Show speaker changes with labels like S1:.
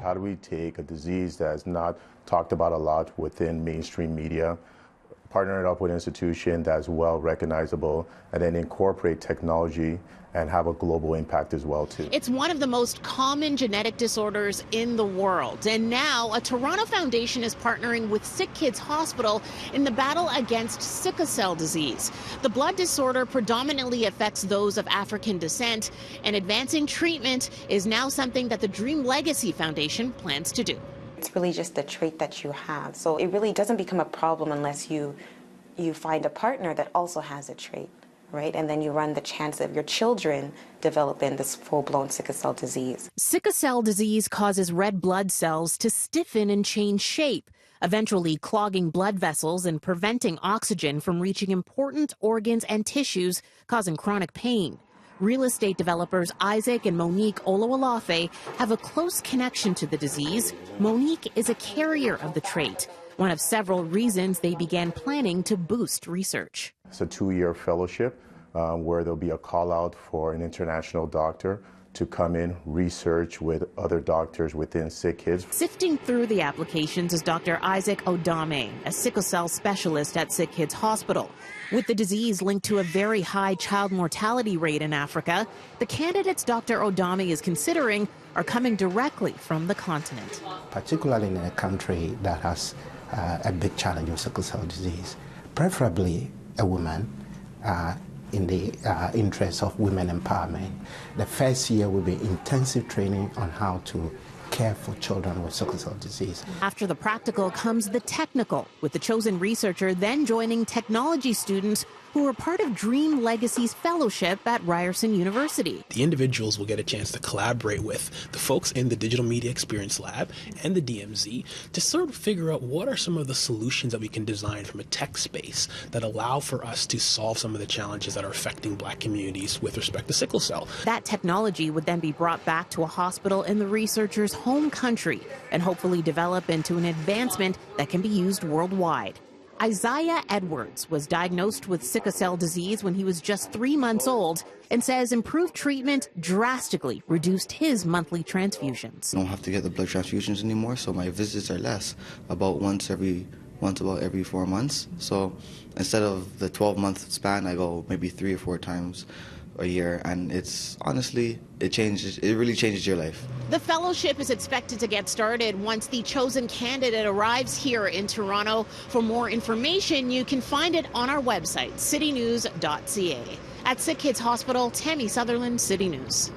S1: How do we take a disease that is not talked about a lot within mainstream media, partner it up with an institution that's well recognizable, and then incorporate technology and have a global impact as well too.
S2: It's one of the most common genetic disorders in the world, and now a Toronto foundation is partnering with SickKids Hospital in the battle against sickle cell disease. The blood disorder predominantly affects those of African descent, and advancing treatment is now something that the Dream Legacy Foundation plans to do.
S3: It's really just the trait that you have, so it really doesn't become a problem unless you find a partner that also has a trait. Right? And then you run the chance of your children developing this full-blown sickle cell disease.
S2: Sickle cell disease causes red blood cells to stiffen and change shape, eventually clogging blood vessels and preventing oxygen from reaching important organs and tissues, causing chronic pain. Real estate developers Isaac and Monique Olowolafe have a close connection to the disease. Monique is a carrier of the trait, one of several reasons they began planning to boost research.
S1: It's a 2-year fellowship where there'll be a call out for an international doctor to come in, research with other doctors within SickKids.
S2: Sifting through the applications is Dr. Isaac Odame, a sickle cell specialist at SickKids Hospital. With the disease linked to a very high child mortality rate in Africa, the candidates Dr. Odame is considering are coming directly from the continent.
S4: Particularly in a country that has a big challenge with sickle cell disease, preferably a woman, in the interest of women empowerment. The first year will be intensive training on how to care for children with sickle cell disease.
S2: After the practical comes the technical, with the chosen researcher then joining technology students who are part of Dream Legacy's fellowship at Ryerson University.
S5: The individuals will get a chance to collaborate with the folks in the Digital Media Experience Lab and the DMZ to sort of figure out what are some of the solutions that we can design from a tech space that allow for us to solve some of the challenges that are affecting Black communities with respect to sickle cell.
S2: That technology would then be brought back to a hospital in the researcher's home country and hopefully develop into an advancement that can be used worldwide. Isaiah Edwards was diagnosed with sickle cell disease when he was just 3 months old and says improved treatment drastically reduced his monthly transfusions.
S6: I don't have to get the blood transfusions anymore, so my visits are less, about once every 4 months. So instead of the 12-month span, I go maybe 3 or 4 times a year, and it's honestly, it really changes your life.
S2: The fellowship is expected to get started once the chosen candidate arrives here in Toronto. For more information, you can find it on our website, citynews.ca. At SickKids Hospital, Tammie Sutherland, City News.